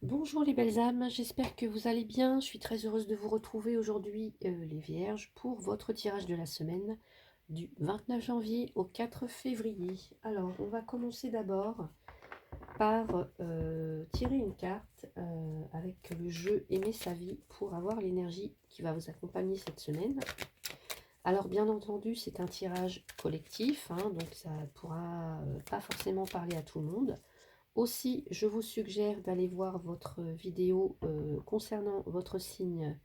Bonjour les belles âmes, j'espère que vous allez bien. Je suis très heureuse de vous retrouver aujourd'hui, les Vierges, pour votre tirage de la semaine du 29 janvier au 4 février. Alors, on va commencer d'abord par tirer une carte avec le jeu Aimer sa vie pour avoir l'énergie qui va vous accompagner cette semaine. Alors, bien entendu, c'est un tirage collectif, hein, donc ça ne pourra pas forcément parler à tout le monde. Aussi, je vous suggère d'aller voir votre vidéo concernant votre signe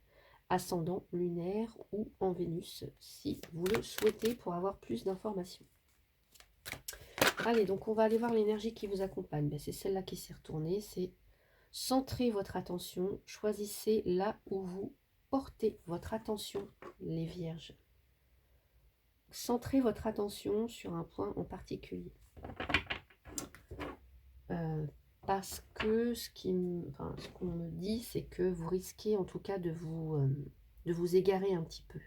ascendant, lunaire ou en Vénus, si vous le souhaitez, pour avoir plus d'informations. Allez, donc on va aller voir l'énergie qui vous accompagne. Ben, c'est celle-là qui s'est retournée, c'est centrer votre attention, choisissez là où vous portez votre attention, les Vierges. Centrez votre attention sur un point en particulier. Parce que ce qu'on me dit, c'est que vous risquez en tout cas de vous égarer un petit peu.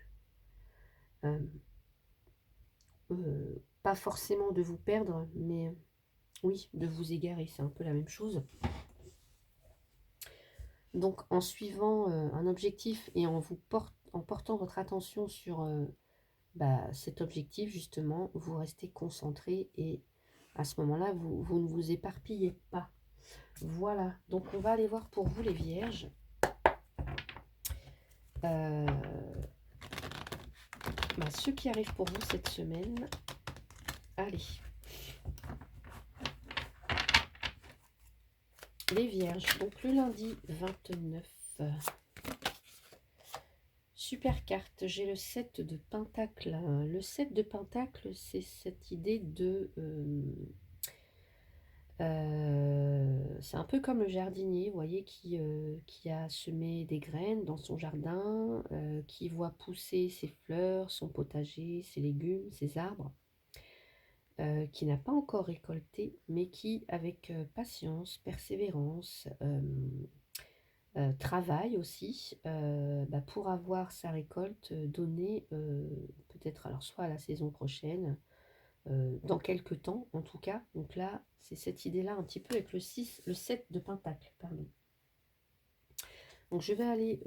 Pas forcément de vous perdre, mais oui, de vous égarer, c'est un peu la même chose. Donc en suivant un objectif et en portant votre attention sur cet objectif, justement, vous restez concentré et à ce moment-là, vous ne vous éparpillez pas. Voilà, donc on va aller voir pour vous les Vierges. Ceux qui arrivent pour vous cette semaine. Allez. Les Vierges, donc le lundi 29. Super carte, j'ai le 7 de Pentacle. Le 7 de Pentacle, c'est cette idée de... c'est un peu comme le jardinier, vous voyez, qui a semé des graines dans son jardin, qui voit pousser ses fleurs, son potager, ses légumes, ses arbres, qui n'a pas encore récolté, mais qui, avec patience, persévérance, travail aussi, pour avoir sa récolte donnée, peut-être alors soit à la saison prochaine, dans quelques temps en tout cas. Donc là, c'est cette idée-là un petit peu avec le 7 de Pentacle, pardon. Donc je vais aller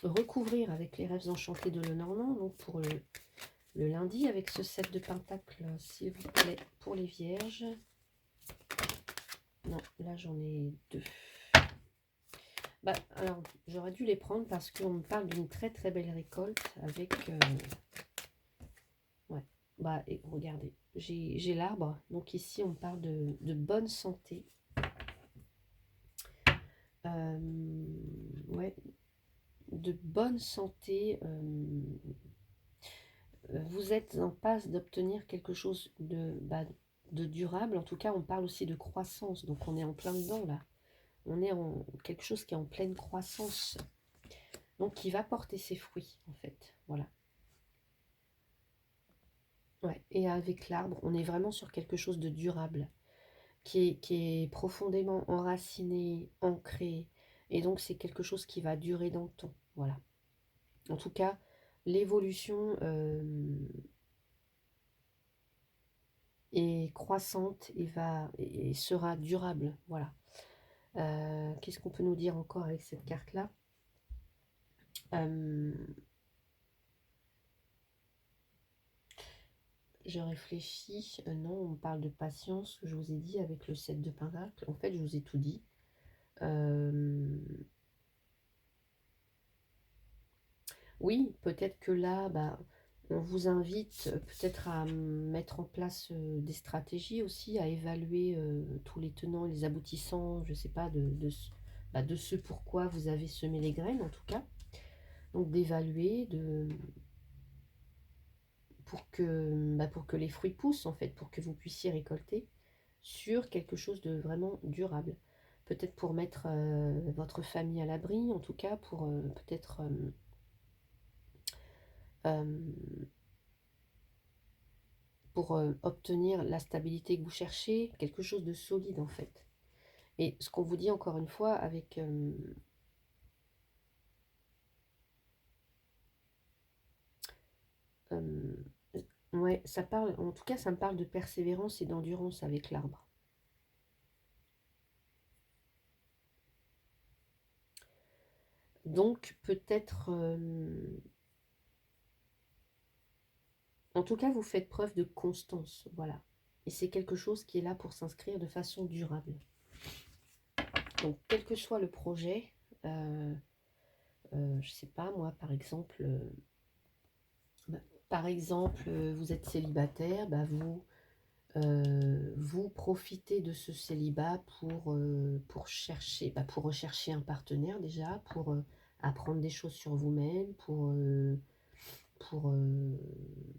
recouvrir avec les rêves enchantés de Lenormand, donc pour le lundi, avec ce 7 de Pentacle, s'il vous plaît, pour les Vierges. Non, là j'en ai deux. Alors, j'aurais dû les prendre parce qu'on me parle d'une très très belle récolte avec... ouais, et regardez, j'ai l'arbre. Donc ici, on parle de bonne santé. Ouais, de bonne santé. Vous êtes en passe d'obtenir quelque chose de durable. En tout cas, on parle aussi de croissance. Donc, on est en plein dedans, là. On est en quelque chose qui est en pleine croissance. Donc, qui va porter ses fruits, en fait. Voilà. Ouais. Et avec l'arbre, on est vraiment sur quelque chose de durable, qui est profondément enraciné, ancré. Et donc, c'est quelque chose qui va durer dans le temps. Voilà. En tout cas, l'évolution est croissante et sera durable. Voilà. Qu'est-ce qu'on peut nous dire encore avec cette carte-là? Je réfléchis. Non, on parle de patience, je vous ai dit, avec le 7 de Pentacle. En fait, je vous ai tout dit. Oui, peut-être que là, on vous invite peut-être à mettre en place des stratégies aussi, à évaluer tous les tenants et les aboutissants, je ne sais pas, de ce pourquoi vous avez semé les graines, en tout cas. Donc d'évaluer, pour que les fruits poussent, en fait, pour que vous puissiez récolter sur quelque chose de vraiment durable. Peut-être pour mettre votre famille à l'abri, en tout cas, pour peut-être... pour obtenir la stabilité que vous cherchez, quelque chose de solide en fait. Et ce qu'on vous dit encore une fois avec... ouais, ça parle, en tout cas ça me parle de persévérance et d'endurance avec l'arbre. Donc peut-être, en tout cas, vous faites preuve de constance, voilà. Et c'est quelque chose qui est là pour s'inscrire de façon durable. Donc, quel que soit le projet, je sais pas, moi, par exemple, vous êtes célibataire, bah, vous profitez de ce célibat pour chercher, bah, pour rechercher un partenaire déjà, pour apprendre des choses sur vous-même, pour, euh,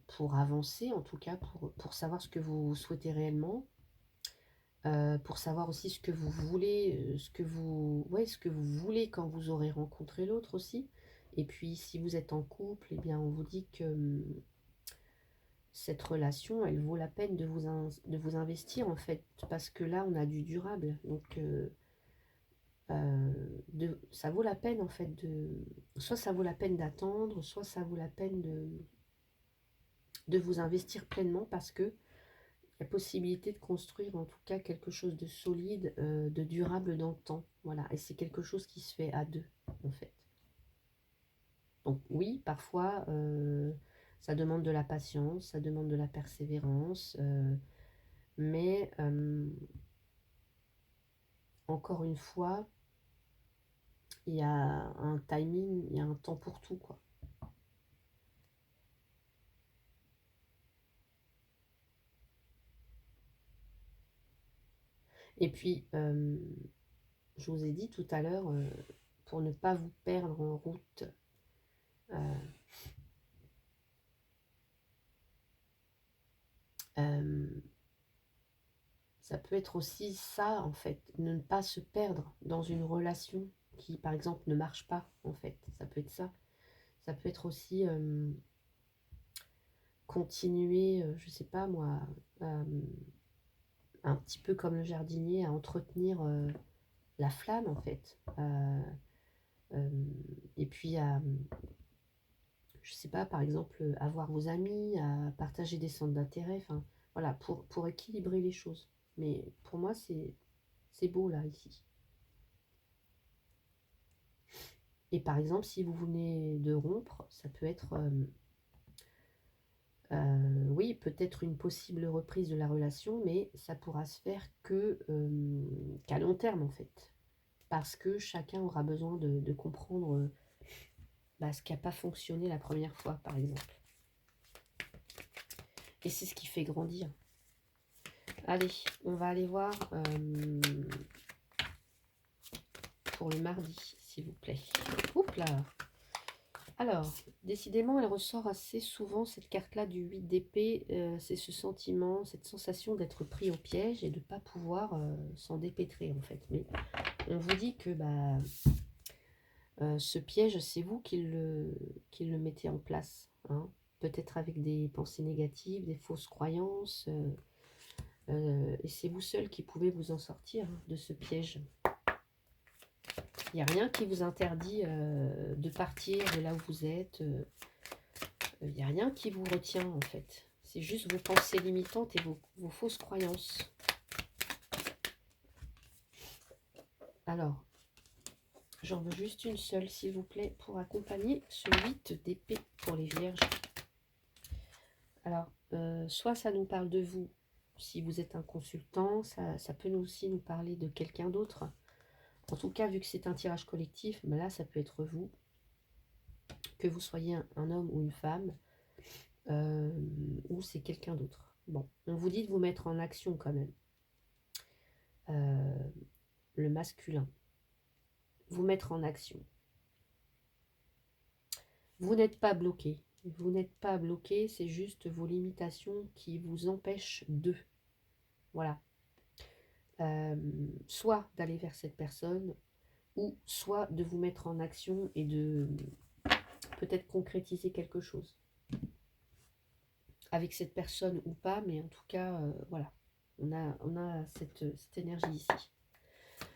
pour avancer, en tout cas, pour savoir ce que vous souhaitez réellement, pour savoir aussi ce que vous voulez, ce que vous voulez quand vous aurez rencontré l'autre aussi. Et puis, si vous êtes en couple, eh bien, on vous dit que cette relation, elle vaut la peine de vous investir, en fait, parce que là, on a du durable. Donc, ça vaut la peine, en fait, soit ça vaut la peine d'attendre, soit ça vaut la peine de vous investir pleinement parce que la possibilité de construire en tout cas quelque chose de solide, de durable dans le temps. Voilà, et c'est quelque chose qui se fait à deux, en fait. Donc oui, parfois, ça demande de la patience, ça demande de la persévérance, mais encore une fois, il y a un timing, il y a un temps pour tout, quoi. Et puis, je vous ai dit tout à l'heure, pour ne pas vous perdre en route, euh, euh, ça peut être aussi ça, en fait, ne pas se perdre dans une relation qui, par exemple, ne marche pas, en fait. Ça peut être ça. Ça peut être aussi continuer, je sais pas moi, euh, un petit peu comme le jardinier, à entretenir la flamme, en fait. Euh, et puis à, je sais pas, par exemple, avoir vos amis, à partager des centres d'intérêt, enfin, voilà, pour équilibrer les choses. Mais pour moi, c'est beau, là, ici. Et par exemple, si vous venez de rompre, ça peut être, oui, peut-être une possible reprise de la relation, mais ça pourra se faire qu'à long terme, en fait. Parce que chacun aura besoin de comprendre bah, ce qui n'a pas fonctionné la première fois, par exemple. Et c'est ce qui fait grandir. Allez, on va aller voir pour le mardi, s'il vous plaît. Oups là. Alors, décidément, elle ressort assez souvent, cette carte-là du 8 d'épée. C'est ce sentiment, cette sensation d'être pris au piège et de ne pas pouvoir s'en dépêtrer, en fait. Mais on vous dit que bah, ce piège, c'est vous qui le mettez en place, hein. Peut-être avec des pensées négatives, des fausses croyances. Et c'est vous seul qui pouvez vous en sortir, hein, de ce piège. Il n'y a rien qui vous interdit de partir de là où vous êtes. Il n'y a rien qui vous retient, en fait. C'est juste vos pensées limitantes et vos fausses croyances. Alors, j'en veux juste une seule, s'il vous plaît, pour accompagner ce 8 d'épée pour les vierges. Alors, soit ça nous parle de vous, si vous êtes un consultant, ça peut aussi nous parler de quelqu'un d'autre. En tout cas, vu que c'est un tirage collectif, ben là, ça peut être vous, que vous soyez un homme ou une femme, ou c'est quelqu'un d'autre. Bon, on vous dit de vous mettre en action quand même. Le masculin. Vous mettre en action. Vous n'êtes pas bloqué. Vous n'êtes pas bloqué, c'est juste vos limitations qui vous empêchent de. Voilà. Soit d'aller vers cette personne, ou soit de vous mettre en action et de peut-être concrétiser quelque chose. Avec cette personne ou pas, mais en tout cas, voilà. On a cette énergie ici.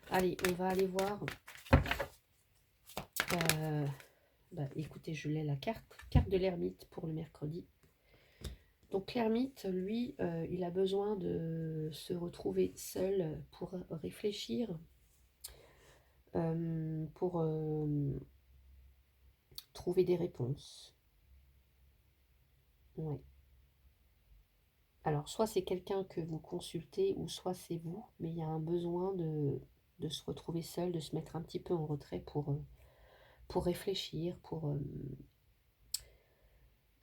Allez, on va aller voir. Bah, écoutez, je l'ai la carte de l'ermite pour le mercredi. Donc l'ermite, lui, il a besoin de se retrouver seul pour réfléchir, pour trouver des réponses. Ouais. Alors, soit c'est quelqu'un que vous consultez, ou soit c'est vous, mais il y a un besoin de se retrouver seul, de se mettre un petit peu en retrait pour réfléchir,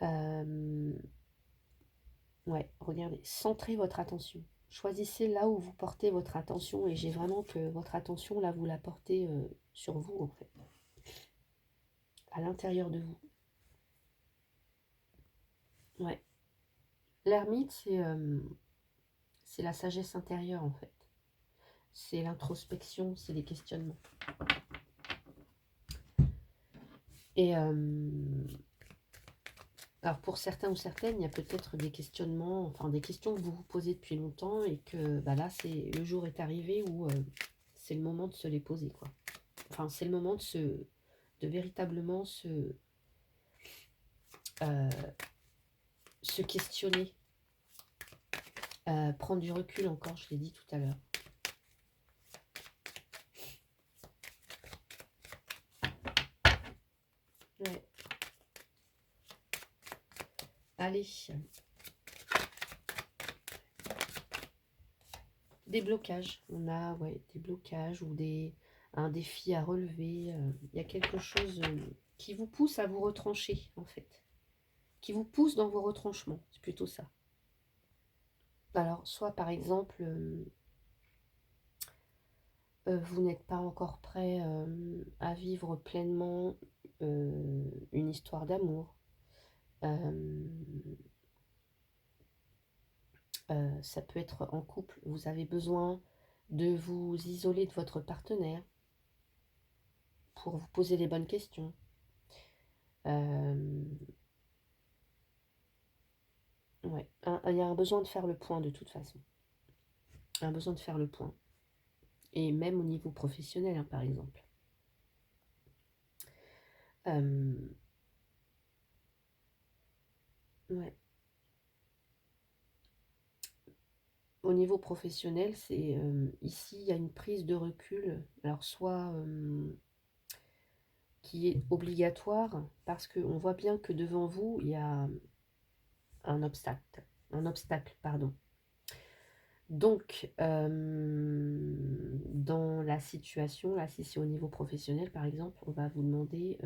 euh, ouais, regardez, centrez votre attention. Choisissez là où vous portez votre attention, et j'ai vraiment que votre attention, là, vous la portez sur vous, en fait, à l'intérieur de vous. Ouais. L'ermite, c'est la sagesse intérieure, en fait. C'est l'introspection, c'est les questionnements. Et alors pour certains ou certaines, il y a peut-être des questionnements, enfin des questions que vous vous posez depuis longtemps, et que bah là, le jour est arrivé où c'est le moment de se les poser, quoi. Enfin, c'est le moment de véritablement euh, se questionner, prendre du recul encore, je l'ai dit tout à l'heure. Ouais. Allez. Des blocages. On a des blocages ou un défi à relever. Il y a quelque chose qui vous pousse à vous retrancher, en fait. Qui vous pousse dans vos retranchements. C'est plutôt ça. Alors, soit par exemple, vous n'êtes pas encore prêt à vivre pleinement une histoire d'amour. Ça peut être en couple. Vous avez besoin de vous isoler de votre partenaire pour vous poser les bonnes questions. Ouais, il y a un besoin de faire le point de toute façon. Un besoin de faire le point. Et même au niveau professionnel, hein, par exemple. Ouais. Au niveau professionnel, c'est ici, il y a une prise de recul. Alors, soit qui est obligatoire, parce qu'on voit bien que devant vous, il y a un obstacle. Pardon. Donc, dans la situation, là, si c'est au niveau professionnel, par exemple, on va vous demander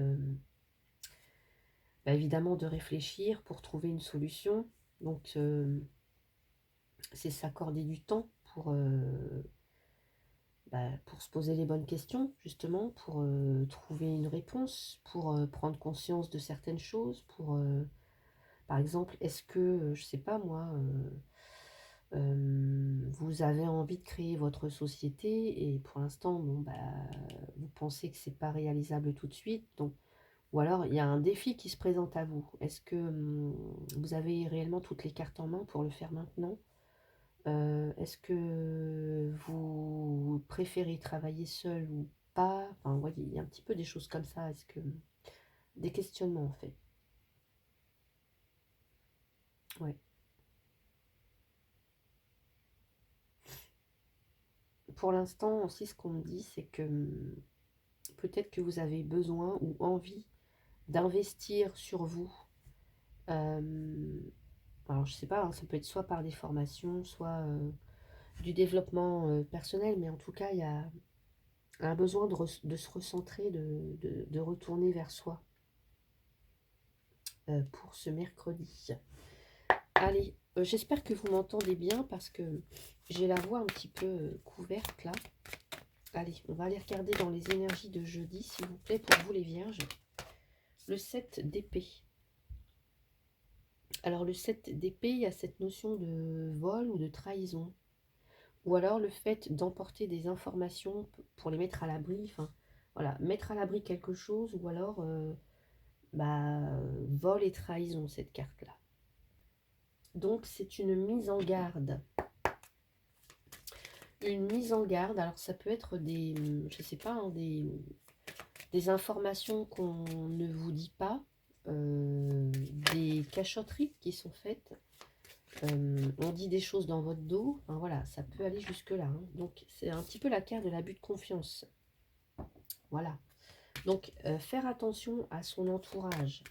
évidemment de réfléchir pour trouver une solution. Donc, c'est s'accorder du temps pour se poser les bonnes questions, justement, pour trouver une réponse, pour prendre conscience de certaines choses, par exemple, est-ce que, je sais pas moi, vous avez envie de créer votre société, et pour l'instant, bon, vous pensez que c'est pas réalisable tout de suite, donc, ou alors il y a un défi qui se présente à vous. Est-ce que vous avez réellement toutes les cartes en main pour le faire maintenant? Est-ce que vous préférez travailler seul ou pas? Enfin, vous voyez, il y a un petit peu des choses comme ça. Est-ce que des questionnements, en fait. Ouais. Pour l'instant aussi, ce qu'on me dit, c'est que peut-être que vous avez besoin ou envie d'investir sur vous. Alors, je sais pas, hein, ça peut être soit par des formations, soit du développement personnel, mais en tout cas, il y a un besoin de se recentrer, de retourner vers soi pour ce mercredi. Allez, j'espère que vous m'entendez bien, parce que j'ai la voix un petit peu couverte là. Allez, on va aller regarder dans les énergies de jeudi, s'il vous plaît, pour vous les vierges. Le 7 d'épée. Alors le 7 d'épée, il y a cette notion de vol ou de trahison. Ou alors le fait d'emporter des informations pour les mettre à l'abri. Enfin, voilà, mettre à l'abri quelque chose, ou alors vol et trahison, cette carte-là. Donc c'est une mise en garde. Une mise en garde, alors ça peut être je sais pas, hein, des informations qu'on ne vous dit pas, des cachotteries qui sont faites, on dit des choses dans votre dos, enfin, voilà, ça peut aller jusque là, hein. Donc c'est un petit peu la carte de l'abus de confiance, voilà. Donc, faire attention à son entourage.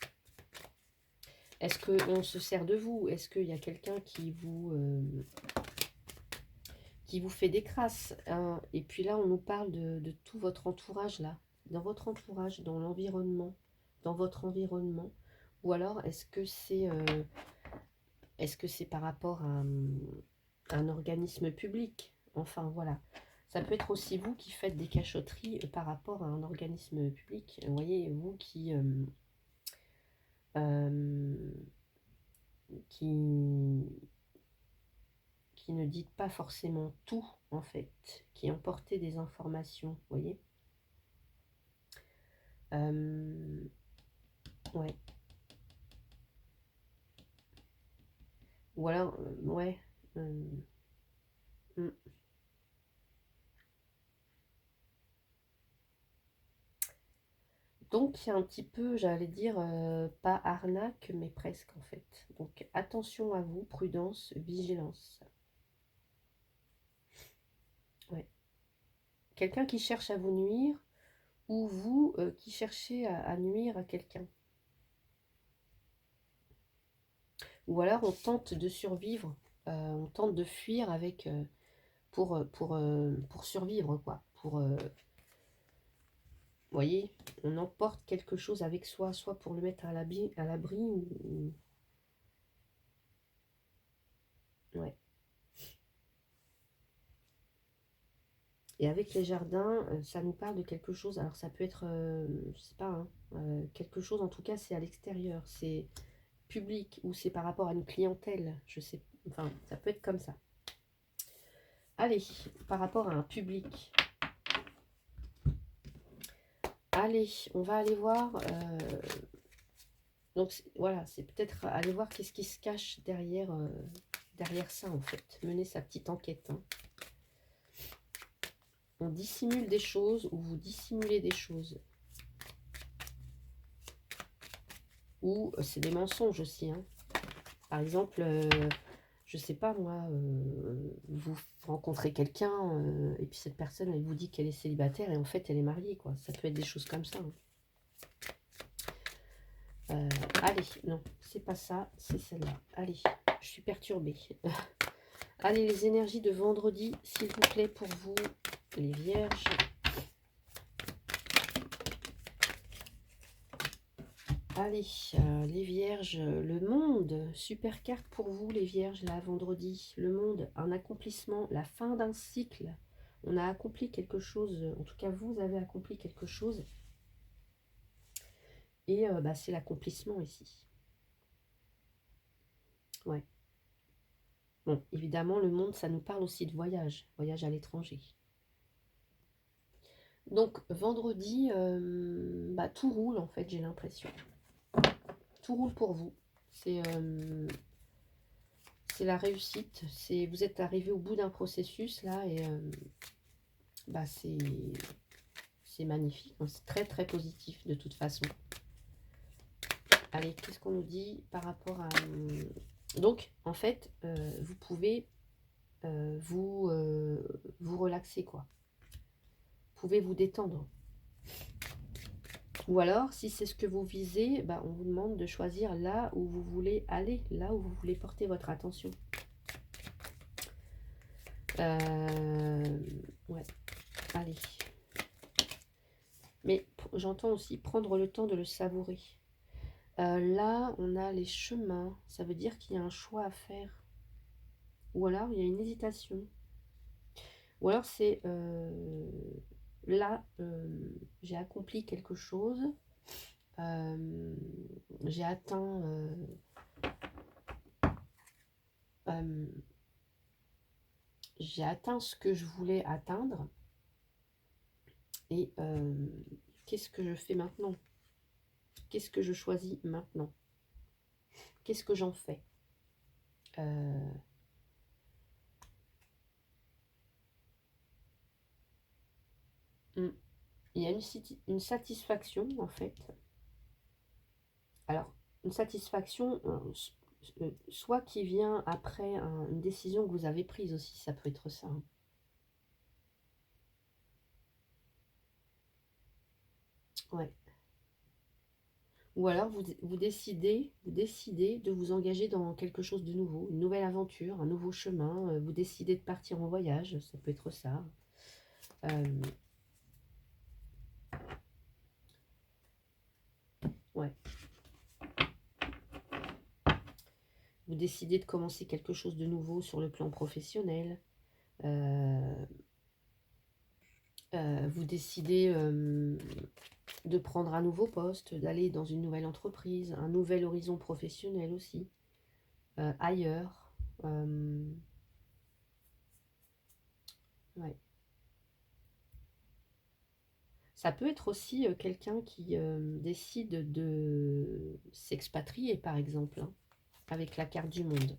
Est-ce qu'on se sert de vous? Est-ce qu'il y a quelqu'un qui vous fait des crasses, hein? Et puis là, on nous parle de tout votre entourage, là. Dans votre entourage, dans l'environnement, dans votre environnement. Ou alors, est-ce que c'est par rapport à un organisme public? Enfin, voilà. Ça peut être aussi vous qui faites des cachotteries par rapport à un organisme public. Vous voyez, vous qui ne dites pas forcément tout, en fait, qui emportez des informations, vous voyez. Ouais. Ou alors, ouais. Hmm. Donc, c'est un petit peu, j'allais dire, pas arnaque, mais presque, en fait. Donc, attention à vous, prudence, vigilance. Ouais. Quelqu'un qui cherche à vous nuire, ou vous qui cherchez à nuire à quelqu'un. Ou alors, on tente de survivre, on tente de fuir avec... pour survivre, quoi. Vous voyez, on emporte quelque chose avec soi, soit pour le mettre à l'abri, ouais. Et avec les jardins, ça nous parle de quelque chose. Alors ça peut être, je sais pas, hein, quelque chose, en tout cas, c'est à l'extérieur, c'est public, ou c'est par rapport à une clientèle, je sais, enfin, ça peut être comme ça. Allez, par rapport à un public. Allez, on va aller voir. Donc voilà, c'est peut-être aller voir qu'est-ce qui se cache derrière, derrière ça, en fait. Mener sa petite enquête. Hein. On dissimule des choses, ou vous dissimulez des choses. Ou c'est des mensonges aussi. Hein. Par exemple, je sais pas moi, vous rencontrez quelqu'un et puis cette personne, elle vous dit qu'elle est célibataire et en fait, elle est mariée, quoi. Ça peut être des choses comme ça. Hein. Allez, non, c'est pas ça, c'est celle-là. Allez, je suis perturbée. Allez, les énergies de vendredi, s'il vous plaît, pour vous, les vierges. Allez, les vierges, le monde, super carte pour vous, les vierges, là, vendredi. Le monde, un accomplissement, la fin d'un cycle. On a accompli quelque chose, en tout cas, vous avez accompli quelque chose. Et c'est l'accomplissement ici. Ouais. Bon, évidemment, le monde, ça nous parle aussi de voyage, voyage à l'étranger. Donc, vendredi, tout roule, en fait, j'ai l'impression. Tout roule pour vous. C'est la réussite. Vous êtes arrivé au bout d'un processus, là, et c'est magnifique. C'est très, très positif, de toute façon. Allez, qu'est-ce qu'on nous dit par rapport à... Donc, en fait, vous pouvez vous relaxer, quoi. Vous pouvez vous détendre. Ou alors, si c'est ce que vous visez, on vous demande de choisir là où vous voulez aller, là où vous voulez porter votre attention. Ouais, allez. Mais j'entends aussi prendre le temps de le savourer. Là, on a les chemins. Ça veut dire qu'il y a un choix à faire. Ou alors, il y a une hésitation. Ou alors, c'est là, j'ai accompli quelque chose. J'ai atteint... j'ai atteint ce que je voulais atteindre. Et qu'est-ce que je fais maintenant? Qu'est-ce que je choisis maintenant? Qu'est-ce que j'en fais? Il y a une satisfaction, en fait. Alors, une satisfaction, soit qui vient après une décision que vous avez prise aussi, ça peut être ça. Hein. Ouais. Ou alors vous décidez de vous engager dans quelque chose de nouveau, une nouvelle aventure, un nouveau chemin. Vous décidez de partir en voyage, ça peut être ça. Ouais. Vous décidez de commencer quelque chose de nouveau sur le plan professionnel. Vous décidez de prendre un nouveau poste, d'aller dans une nouvelle entreprise, un nouvel horizon professionnel aussi, ailleurs. Ouais. Ça peut être aussi quelqu'un qui décide de s'expatrier, par exemple, hein, avec la carte du monde.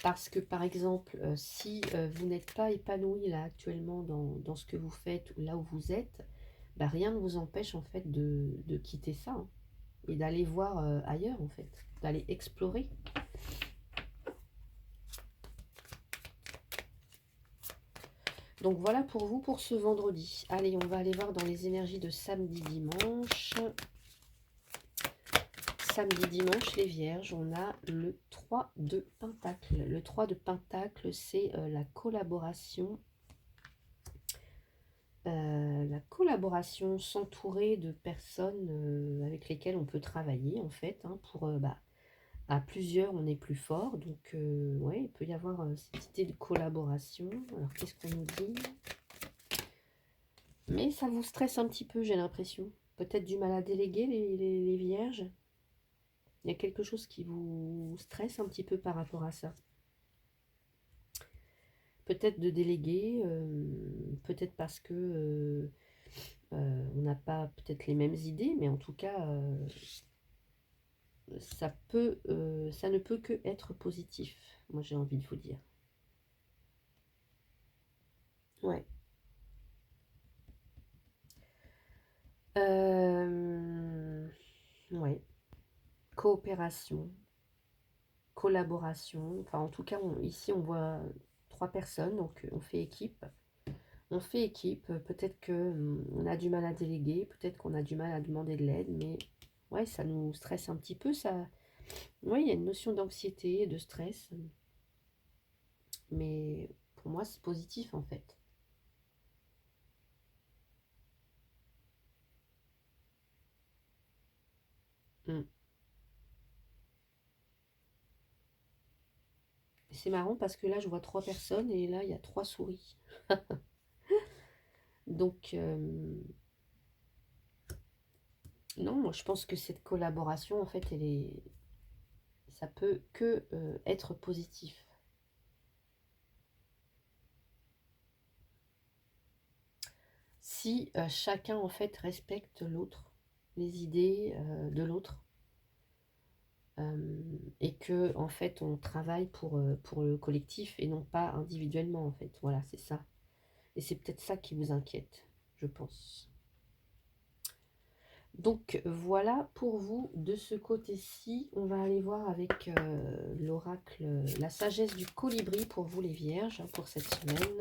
Parce que, par exemple, si vous n'êtes pas épanoui là actuellement dans ce que vous faites, ou là où vous êtes, bah, rien ne vous empêche en fait de quitter ça, hein, et d'aller voir ailleurs en fait, d'aller explorer. Donc voilà pour vous pour ce vendredi. Allez, on va aller voir dans les énergies de samedi, dimanche. Samedi, dimanche, les vierges, on a le 3 de Pentacle. Le 3 de Pentacle, c'est la collaboration. S'entourer de personnes avec lesquelles on peut travailler, en fait, hein, pour, à plusieurs, on est plus fort. Donc, ouais, il peut y avoir cette idée de collaboration. Alors, qu'est-ce qu'on nous dit? Mais ça vous stresse un petit peu, j'ai l'impression. Peut-être du mal à déléguer, les vierges. Il y a quelque chose qui vous stresse un petit peu par rapport à ça. Peut-être de déléguer, peut-être parce que on n'a pas peut-être les mêmes idées, mais en tout cas, ça ne peut que être positif. Moi, j'ai envie de vous dire. Ouais. Ouais. Coopération, collaboration. Enfin, en tout cas, ici, on voit 3 personnes, donc on fait équipe. On fait équipe. Peut-être que on a du mal à déléguer, peut-être qu'on a du mal à demander de l'aide, mais ouais, ça nous stresse un petit peu. Ça, ouais, il y a une notion d'anxiété, de stress, mais pour moi, c'est positif en fait. Mm. C'est marrant parce que là, je vois 3 personnes et là, il y a 3 souris. Donc, non, moi, je pense que cette collaboration, en fait, ça peut que être positif. Si chacun, en fait, respecte l'autre, les idées de l'autre, et que, en fait, on travaille pour le collectif et non pas individuellement, en fait. Voilà, c'est ça. Et c'est peut-être ça qui vous inquiète, je pense. Donc voilà pour vous de ce côté-ci. On va aller voir avec l'oracle, la sagesse du colibri pour vous les vierges, hein, pour cette semaine.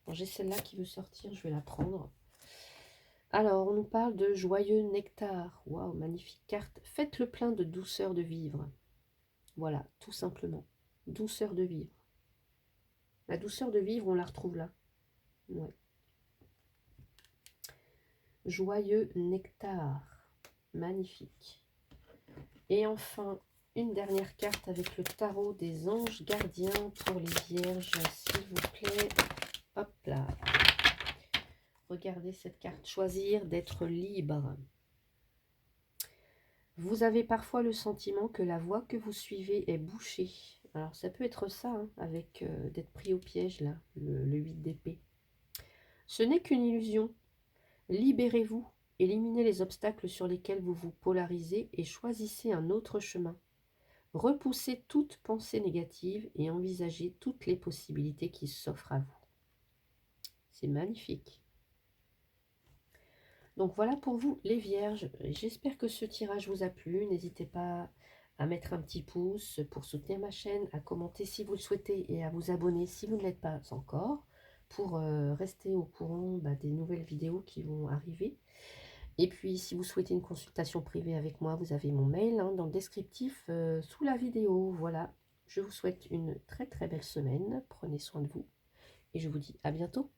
Bon, j'ai celle-là qui veut sortir, je vais la prendre. Alors, on nous parle de joyeux nectar. Waouh, magnifique carte. Faites le plein de douceur de vivre. Voilà, tout simplement. Douceur de vivre. La douceur de vivre, on la retrouve là. Ouais. Joyeux nectar. Magnifique. Et enfin, une dernière carte avec le tarot des anges gardiens pour les vierges, s'il vous plaît. Hop là. Regardez cette carte. Choisir d'être libre. Vous avez parfois le sentiment que la voie que vous suivez est bouchée. Alors ça peut être ça, hein, avec d'être pris au piège là, le 8 d'épée. Ce n'est qu'une illusion. Libérez-vous, éliminez les obstacles sur lesquels vous vous polarisez et choisissez un autre chemin. Repoussez toute pensée négative et envisagez toutes les possibilités qui s'offrent à vous. C'est magnifique. Donc voilà pour vous les vierges. J'espère que ce tirage vous a plu. N'hésitez pas à mettre un petit pouce pour soutenir ma chaîne, à commenter si vous le souhaitez et à vous abonner si vous ne l'êtes pas encore. pour rester au courant des nouvelles vidéos qui vont arriver. Et puis, si vous souhaitez une consultation privée avec moi, vous avez mon mail hein, dans le descriptif sous la vidéo. Voilà, je vous souhaite une très très belle semaine. Prenez soin de vous et je vous dis à bientôt.